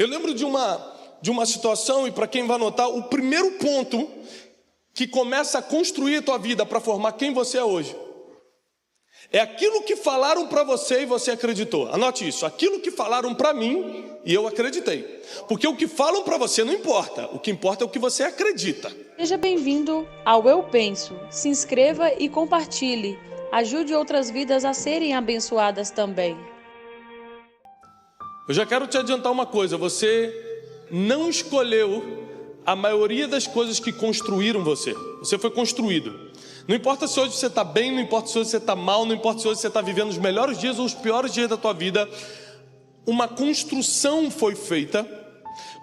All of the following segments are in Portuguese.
Eu lembro de uma situação, e para quem vai anotar, o primeiro ponto que começa a construir a tua vida para formar quem você é hoje é aquilo que falaram para você e você acreditou. Anote isso, aquilo que falaram para mim e eu acreditei. Porque o que falam para você não importa, o que importa é o que você acredita. Seja bem-vindo ao Eu Penso. Se inscreva e compartilhe. Ajude outras vidas a serem abençoadas também. Eu já quero te adiantar uma coisa, você não escolheu a maioria das coisas que construíram você. Você foi construído. Não importa se hoje você está bem, não importa se hoje você está mal, não importa se hoje você está vivendo os melhores dias ou os piores dias da tua vida. Uma construção foi feita,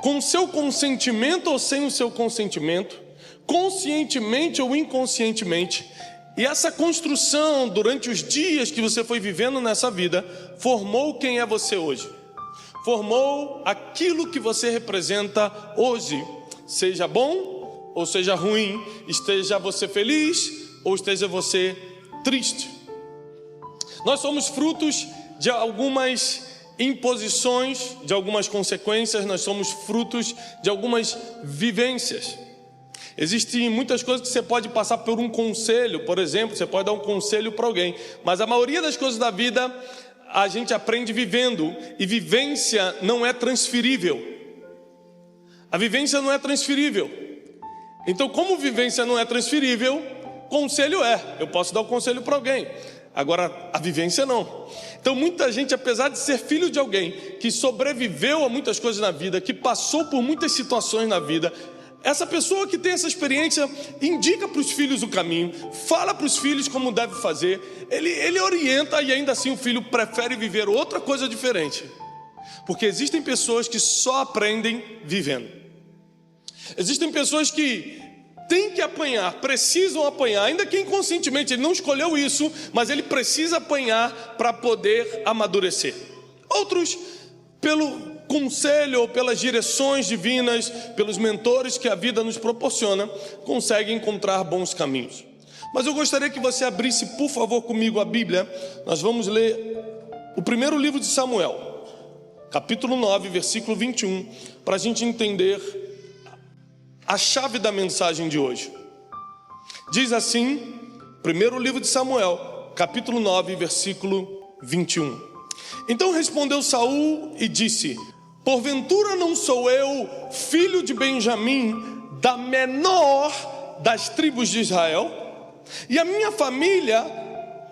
com o seu consentimento ou sem o seu consentimento, conscientemente ou inconscientemente. E essa construção, durante os dias que você foi vivendo nessa vida, formou quem é você hoje. Formou aquilo que você representa hoje. Seja bom ou seja ruim, esteja você feliz ou esteja você triste. Nós somos frutos de algumas imposições, de algumas consequências, nós somos frutos de algumas vivências. Existem muitas coisas que você pode passar por um conselho, por exemplo, você pode dar um conselho para alguém, mas a maioria das coisas da vida a gente aprende vivendo, e vivência não é transferível. A vivência não é transferível. Então, como vivência não é transferível, conselho é. Eu posso dar o conselho para alguém. Agora, a vivência não. Então, muita gente, apesar de ser filho de alguém que sobreviveu a muitas coisas na vida, que passou por muitas situações na vida, essa pessoa que tem essa experiência indica para os filhos o caminho, fala para os filhos como deve fazer, ele orienta, e ainda assim o filho prefere viver outra coisa diferente. Porque existem pessoas que só aprendem vivendo. Existem pessoas que têm que apanhar, precisam apanhar, ainda que inconscientemente, ele não escolheu isso, mas ele precisa apanhar para poder amadurecer. Outros, pelo conselho ou pelas direções divinas, pelos mentores que a vida nos proporciona, conseguem encontrar bons caminhos. Mas eu gostaria que você abrisse, por favor, comigo a Bíblia. Nós vamos ler o primeiro livro de Samuel, capítulo 9, versículo 21, para a gente entender a chave da mensagem de hoje. Diz assim, primeiro livro de Samuel, capítulo 9, versículo 21. Então respondeu Saul e disse: porventura não sou eu filho de Benjamim, da menor das tribos de Israel? E a minha família,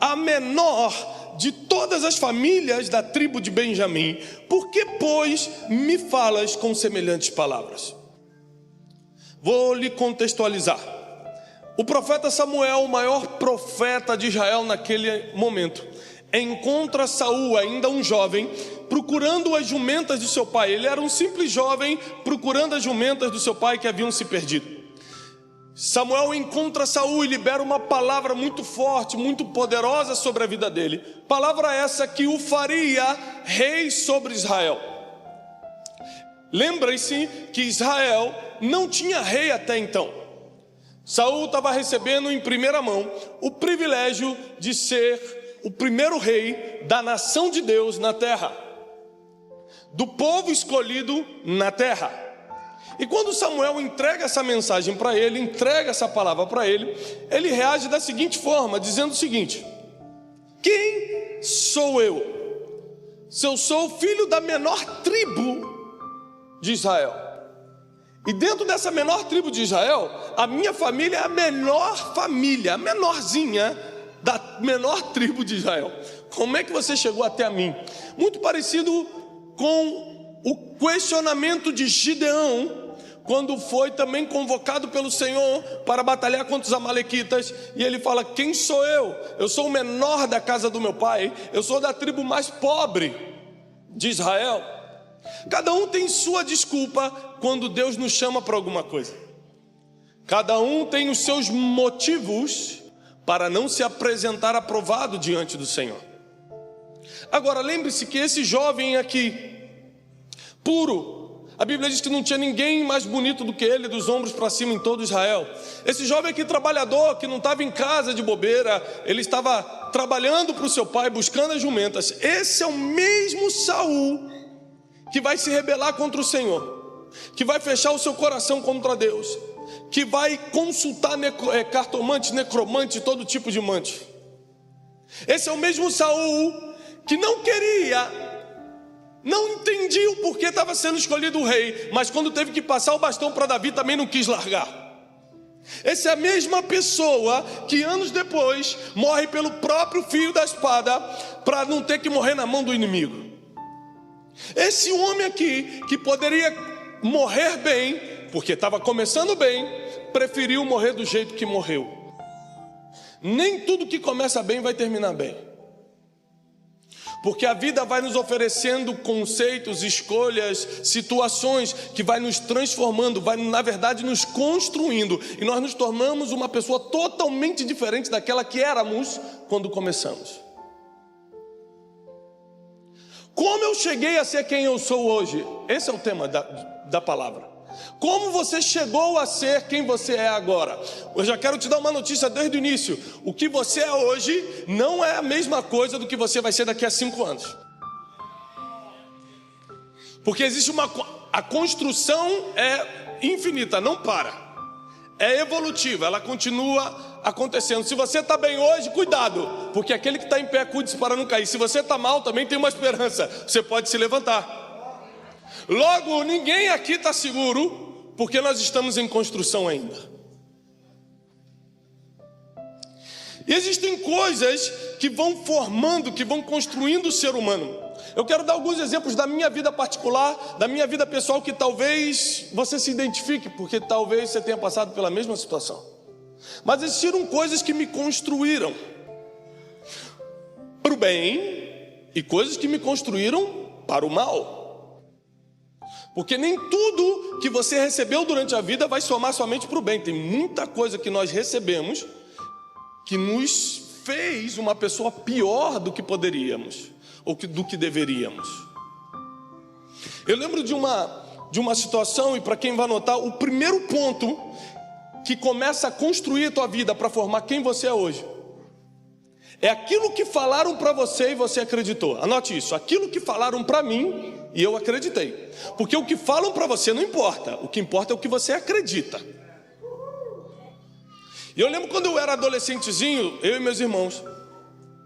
a menor de todas as famílias da tribo de Benjamim. Por que, pois, me falas com semelhantes palavras? Vou lhe contextualizar. O profeta Samuel, o maior profeta de Israel naquele momento, encontra Saul, ainda um jovem, procurando as jumentas de seu pai. Ele era um simples jovem procurando as jumentas do seu pai que haviam se perdido. Samuel encontra Saul e libera uma palavra muito forte, muito poderosa sobre a vida dele. Palavra essa que o faria rei sobre Israel. Lembre-se que Israel não tinha rei até então. Saul estava recebendo em primeira mão o privilégio de ser o primeiro rei da nação de Deus na terra, do povo escolhido na terra. E quando Samuel entrega essa mensagem para ele, entrega essa palavra para ele, ele reage da seguinte forma, dizendo o seguinte: quem sou eu? Se eu sou filho da menor tribo de Israel, e dentro dessa menor tribo de Israel, a minha família é a menor família, a menorzinha da menor tribo de Israel. Como é que você chegou até a mim? Muito parecido com o questionamento de Gideão, quando foi também convocado pelo Senhor para batalhar contra os amalequitas, e ele fala: quem sou eu? Eu sou o menor da casa do meu pai, eu sou da tribo mais pobre de Israel. Cada um tem sua desculpa quando Deus nos chama para alguma coisa. Cada um tem os seus motivos para não se apresentar aprovado diante do Senhor. Agora, lembre-se que esse jovem aqui, puro, a Bíblia diz que não tinha ninguém mais bonito do que ele, dos ombros para cima em todo Israel. Esse jovem aqui, trabalhador, que não estava em casa de bobeira, ele estava trabalhando para o seu pai, buscando as jumentas. Esse é o mesmo Saul que vai se rebelar contra o Senhor, que vai fechar o seu coração contra Deus, que vai consultar cartomante, necromante, todo tipo de mante. Esse é o mesmo Saul que não queria, não entendia o porquê estava sendo escolhido o rei, mas quando teve que passar o bastão para Davi também não quis largar. Essa é a mesma pessoa que anos depois morre pelo próprio fio da espada para não ter que morrer na mão do inimigo. Esse homem aqui, que poderia morrer bem, porque estava começando bem, preferiu morrer do jeito que morreu. Nem tudo que começa bem vai terminar bem, porque a vida vai nos oferecendo conceitos, escolhas, situações que vai nos transformando, vai na verdade nos construindo, e nós nos tornamos uma pessoa totalmente diferente daquela que éramos quando começamos. Como eu cheguei a ser quem eu sou hoje? Esse é o tema da palavra. Como você chegou a ser quem você é agora? Eu já quero te dar uma notícia desde o início. O que você é hoje não é a mesma coisa do que você vai ser daqui a 5 anos. Porque existe a construção é infinita, não para. É evolutiva, ela continua acontecendo. Se você está bem hoje, cuidado, porque aquele que está em pé, cuide-se para não cair. Se você está mal, também tem uma esperança, você pode se levantar. Logo, ninguém aqui está seguro, porque nós estamos em construção ainda. E existem coisas que vão formando, que vão construindo o ser humano. Eu quero dar alguns exemplos da minha vida particular, da minha vida pessoal, que talvez você se identifique, porque talvez você tenha passado pela mesma situação. Mas existiram coisas que me construíram para o bem e coisas que me construíram para o mal. Porque nem tudo que você recebeu durante a vida vai somar somente para o bem. Tem muita coisa que nós recebemos que nos fez uma pessoa pior do que poderíamos, ou do que deveríamos. Eu lembro de uma situação, e para quem vai notar, o primeiro ponto que começa a construir a tua vida para formar quem você é hoje é aquilo que falaram para você e você acreditou. Anote isso, aquilo que falaram para mim e eu acreditei. Porque o que falam para você não importa, o que importa é o que você acredita. E eu lembro quando eu era adolescentezinho, eu e meus irmãos,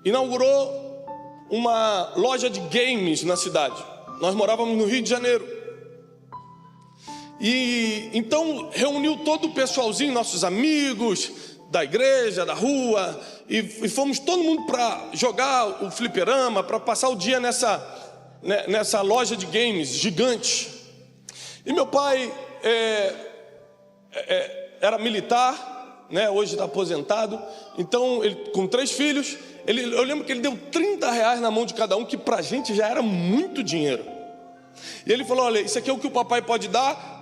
inaugurou uma loja de games na cidade. Nós morávamos no Rio de Janeiro. E então reuniu todo o pessoalzinho, nossos amigos da igreja, da rua, e fomos todo mundo para jogar o fliperama, para passar o dia nessa loja de games gigante. E meu pai era militar, né? Hoje está aposentado. Então, ele, com 3 filhos, eu lembro que ele deu R$30 na mão de cada um, que para a gente já era muito dinheiro. E ele falou: olha, isso aqui é o que o papai pode dar.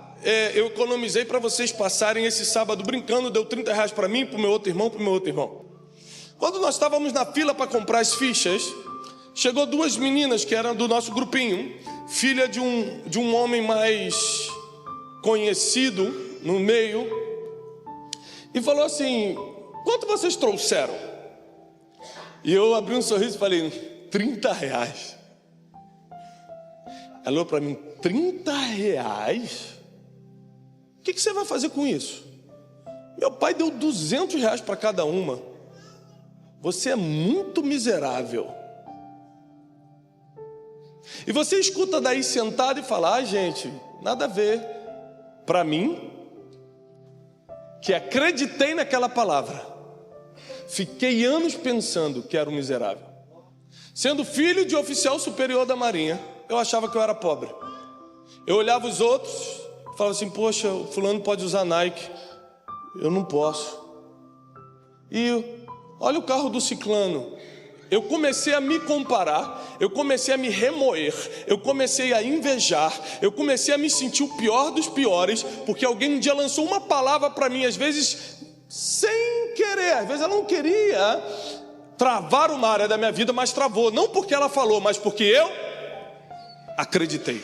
Eu economizei para vocês passarem esse sábado brincando. Deu R$30 para mim, para o meu outro irmão, para o meu outro irmão. Quando nós estávamos na fila para comprar as fichas, chegou 2 meninas que eram do nosso grupinho, filha de um homem mais conhecido no meio, e falou assim: quanto vocês trouxeram? E eu abri um sorriso e falei: R$30. Ela olhou para mim: R$30? O que você vai fazer com isso? Meu pai deu R$200 para cada uma. Você é muito miserável. E você escuta daí sentado e fala: gente, nada a ver. Para mim, que acreditei naquela palavra, fiquei anos pensando que era um miserável. Sendo filho de oficial superior da Marinha, eu achava que eu era pobre. Eu olhava os outros, falava assim: poxa, o fulano pode usar Nike, eu não posso. E olha o carro do ciclano. Eu comecei a me comparar, eu comecei a me remoer, eu comecei a invejar, eu comecei a me sentir o pior dos piores, porque alguém um dia lançou uma palavra para mim, às vezes sem querer, às vezes ela não queria travar uma área da minha vida, mas travou, não porque ela falou, mas porque eu acreditei.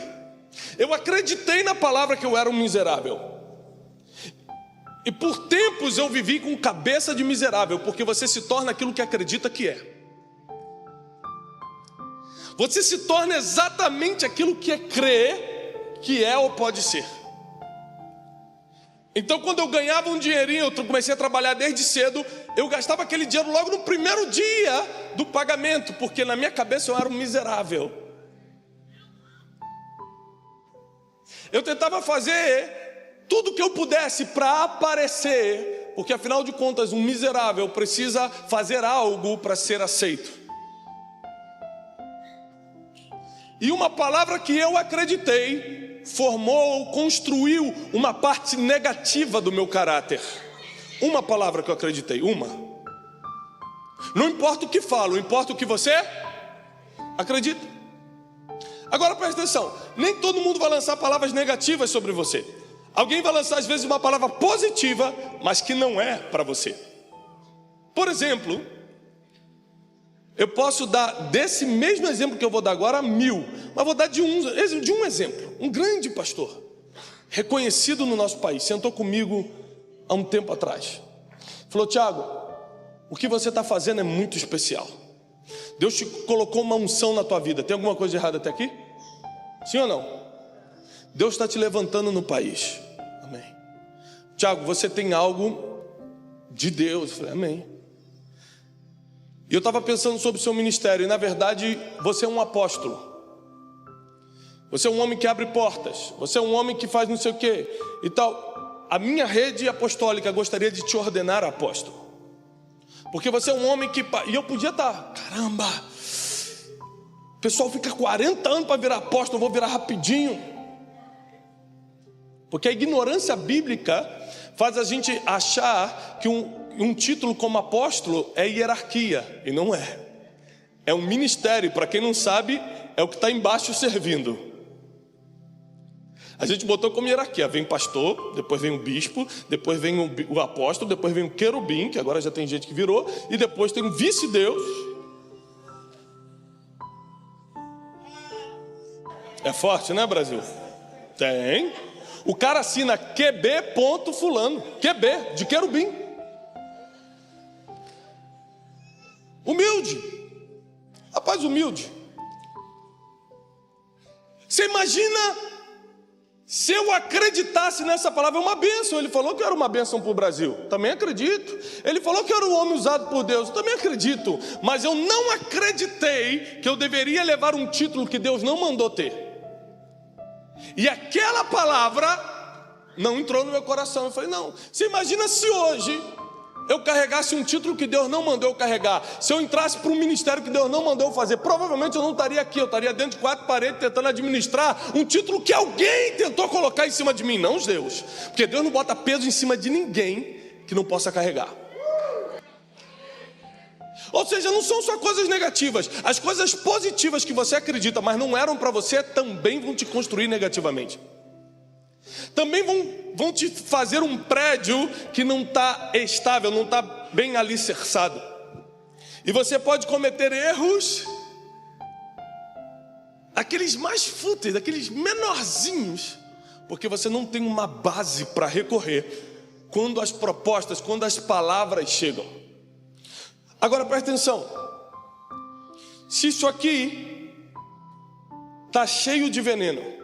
Eu acreditei na palavra que eu era um miserável. E por tempos eu vivi com cabeça de miserável, porque você se torna aquilo que acredita que é. Você se torna exatamente aquilo que é crer que é ou pode ser. Então, quando eu ganhava um dinheirinho, eu comecei a trabalhar desde cedo, eu gastava aquele dinheiro logo no primeiro dia do pagamento, porque na minha cabeça eu era um miserável. Eu tentava fazer tudo o que eu pudesse para aparecer, porque afinal de contas, um miserável precisa fazer algo para ser aceito. E uma palavra que eu acreditei formou, construiu uma parte negativa do meu caráter. Uma palavra que eu acreditei, uma. Não importa o que falo, importa o que você acredita. Agora presta atenção, nem todo mundo vai lançar palavras negativas sobre você. Alguém vai lançar às vezes uma palavra positiva, mas que não é para você. Por exemplo, eu posso dar desse mesmo exemplo que eu vou dar agora 1000, mas vou dar de um exemplo. Um grande pastor, reconhecido no nosso país, sentou comigo há um tempo atrás. Falou: Tiago, o que você está fazendo é muito especial. Deus te colocou uma unção na tua vida. Tem alguma coisa de errada até aqui? Sim ou não? Deus está te levantando no país. Amém. Tiago, você tem algo de Deus. Eu falei: amém. E eu estava pensando sobre o seu ministério. E na verdade, você é um apóstolo. Você é um homem que abre portas. Você é um homem que faz não sei o quê e tal. A minha rede apostólica gostaria de te ordenar apóstolo. Porque você é um homem que... E eu podia estar... Caramba! O pessoal fica 40 anos para virar apóstolo, eu vou virar rapidinho. Porque a ignorância bíblica faz a gente achar que um título como apóstolo é hierarquia. E não é. É um ministério. Para quem não sabe, é o que está embaixo servindo. A gente botou como hierarquia. Vem pastor, depois vem o bispo, depois vem o apóstolo, depois vem o querubim, que agora já tem gente que virou, e depois tem o vice-deus. É forte, né, Brasil? Tem. O cara assina QB ponto fulano. QB, de querubim. Humilde. Rapaz humilde. Você imagina... Se eu acreditasse nessa palavra, é uma bênção. Ele falou que eu era uma bênção para o Brasil. Também acredito. Ele falou que eu era um homem usado por Deus. Também acredito. Mas eu não acreditei que eu deveria levar um título que Deus não mandou ter. E aquela palavra não entrou no meu coração. Eu falei: não. Você imagina se hoje eu carregasse um título que Deus não mandou eu carregar. Se eu entrasse para um ministério que Deus não mandou eu fazer, provavelmente eu não estaria aqui. Eu estaria dentro de 4 paredes tentando administrar um título que alguém tentou colocar em cima de mim. Não, Deus. Porque Deus não bota peso em cima de ninguém que não possa carregar. Ou seja, não são só coisas negativas. As coisas positivas que você acredita, mas não eram para você, também vão te construir negativamente. Também vão te fazer um prédio que não está estável, não está bem alicerçado. E você pode cometer erros, aqueles mais fúteis, aqueles menorzinhos, porque você não tem uma base para recorrer quando as propostas, quando as palavras chegam. Agora presta atenção. Se isso aqui está cheio de veneno,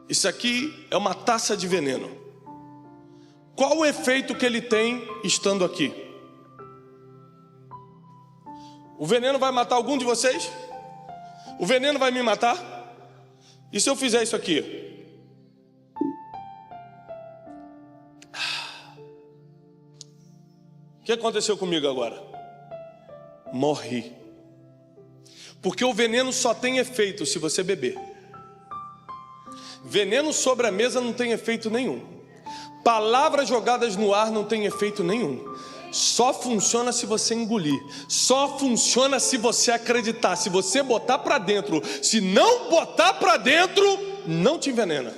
isso aqui é uma taça de veneno. Qual o efeito que ele tem estando aqui? O veneno vai matar algum de vocês? O veneno vai me matar? E se eu fizer isso aqui? O que aconteceu comigo agora? Morri. Porque o veneno só tem efeito se você beber. Veneno sobre a mesa não tem efeito nenhum. Palavras jogadas no ar não tem efeito nenhum. Só funciona se você engolir. Só funciona se você acreditar. Se você botar para dentro. Se não botar para dentro, não te envenena.